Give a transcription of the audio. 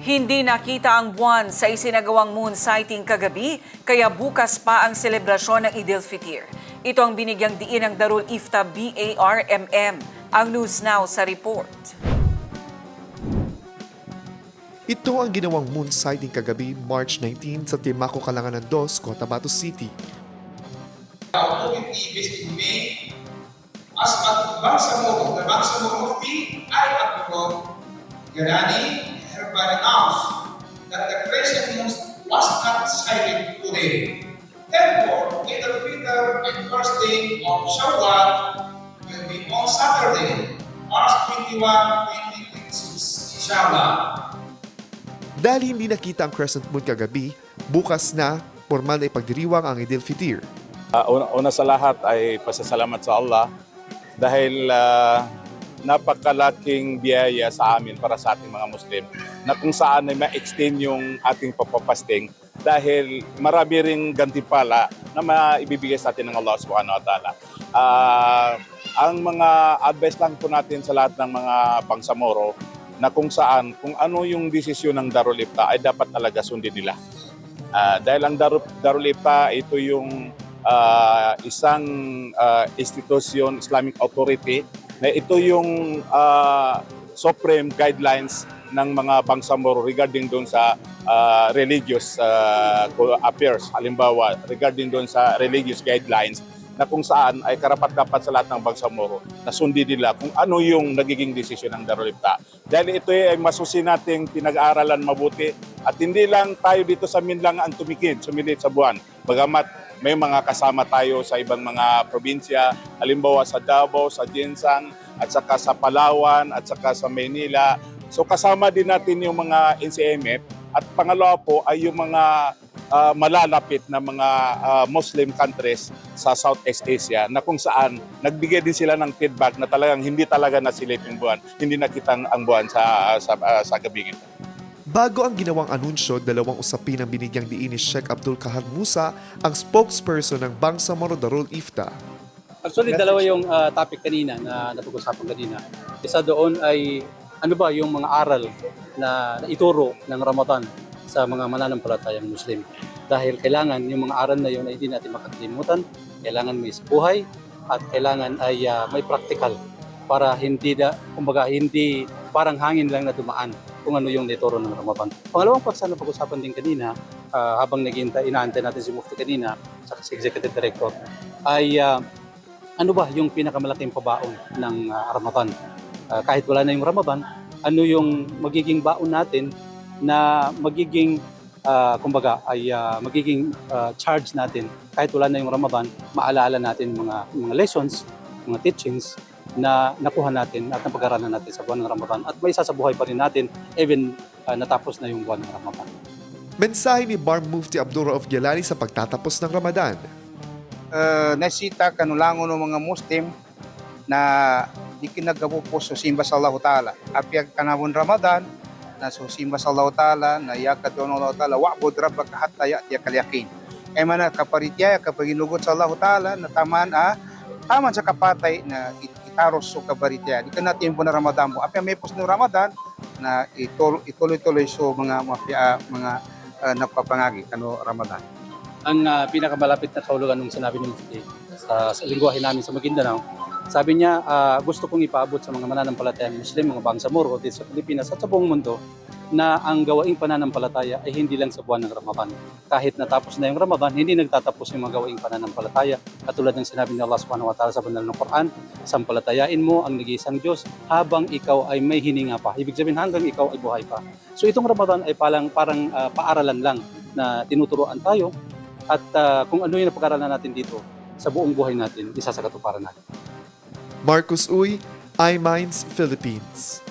Hindi nakita ang buwan sa isinagawang moon sighting kagabi, kaya bukas pa ang selebrasyon ng Eid al-Fitr. Ito ang binigyang diin ng Darul Ifta BARMM. Ang News Now sa report. Ito ang ginawang moon sighting kagabi, March 19 sa Timaco, Calanganan 2, Cotabato City. Ang ibig sabihin, as Bangsamoro, the Bangsamoro Mufti ay ako Garani hereby announce that the crescent moon was not sighted today. Therefore, Eid al-Fitr and first day of Shawwal will be on Saturday, March 21, 2026, inshallah. Dahil hindi nakita ang crescent moon kagabi, bukas na formal na ipagdiriwang ang Eid al-Fitr. Una sa lahat ay pasasalamat sa Allah dahil napakalaking biyaya sa amin para sa ating mga Muslim na kung saan ay ma-extend yung ating papapasting dahil marami ring gantimpala na maibibigay sa atin ng Allah Subhanahu wa Ta'ala. Ang mga advice lang po natin sa lahat ng mga Bangsamoro na kung saan, kung ano yung desisyon ng Darul Ifta ay dapat talaga sundin nila. Dahil ang Darul Ifta, ito yung isang institusyon, Islamic authority, na ito yung supreme guidelines ng mga Bangsamoro regarding doon sa religious affairs. Halimbawa, regarding doon sa religious guidelines na kung saan ay karapat-dapat sa lahat ng Bangsamoro na sundin nila kung ano yung nagiging desisyon ng Darul Ifta. Dahil ito ay masusi nating pinag-aaralan mabuti at hindi lang tayo dito sa Minlang ang sumilip sa buwan. Bagamat may mga kasama tayo sa ibang mga probinsya, halimbawa sa Davao, sa Ginsang, at saka sa Palawan, at saka sa Maynila. So kasama din natin yung mga NCMF at pangalawa po ay yung mga malalapit na mga Muslim countries sa Southeast Asia na kung saan nagbigay din sila ng feedback na talagang hindi talaga nasilip yung buwan, hindi nakita ang buwan sa gabi ito. Bago ang ginawang anunsyo, dalawang usapin ang binigyang diin ni Sheikh Abdul Kahar Musa, ang spokesperson ng Bangsamoro Darul Ifta. Actually, dalawa yung topic kanina na napag-usapan kanina. Isa doon ay ano ba yung mga aral na ituro ng Ramadan sa mga mananampalatayang Muslim. Dahil kailangan yung mga aral na yun ay hindi natin makakalimutan, kailangan may buhay at kailangan ay may practical para hindi parang hangin lang na dumaan kung ano yung nituro ng Ramadan. Pangalawang paksa na pag-usapan din kanina, habang inaantay natin si Mufti kanina, sa si Executive Director, ay ano ba yung pinakamalaking pabaon ng Ramadan? Kahit wala na yung Ramadan, ano yung magiging baon natin na magiging, magiging charge natin kahit wala na yung Ramadan, maalala natin mga lessons, mga teachings, na nakuha natin at napag-aralan natin sa buwan ng Ramadan at may isasabuhay pa rin natin even natapos na yung buwan ng Ramadan. Mensahe ni Bar Mufti Abdul Rauf Gilani sa pagtatapos ng Ramadan. Nasita kanulangon ng mga Muslim na di kinagabu po so simba sa Allah Ta'ala. Apyag kanawon Ramadan na so simba sa Allah Ta'ala na yakad doon Allah Ta'ala wa'bud rabbaka hatta ya'tiya kal-yaqin. Kaya man kaparitya kapaginugot sa Allah Ta'ala na taman sa kapatay na itaros so kabaritya. Di ka natin po na Ramadan mo. Apya may pos ng Ramadan na ituloy-tuloy so mga napapangagi kano Ramadan. Ang pinakamalapit na kaulugan nung sinabi ni Mufti sa lingwahe namin sa Maguindanao, sabi niya, gusto kong ipaabot sa mga mananampalatayang Muslim, mga Bangsamoro dito sa Pilipinas at sa buong mundo na ang gawaing pananampalataya ay hindi lang sa buwan ng Ramadan. Kahit natapos na yung Ramadan, hindi nagtatapos yung mga gawaing pananampalataya. Katulad ng sinabi ni Allah Subhanahu wa Ta'ala sa banal ng Quran, sampalatayain mo ang nag-iisang Diyos habang ikaw ay may hininga pa. Ibig sabihin hanggang ikaw ay buhay pa. So itong Ramadan ay parang paaralan lang na tinuturuan tayo at kung ano yung napag-aralan natin dito sa buong buhay natin, isa sa katuparan natin. Marcus Uy, iMinds Philippines.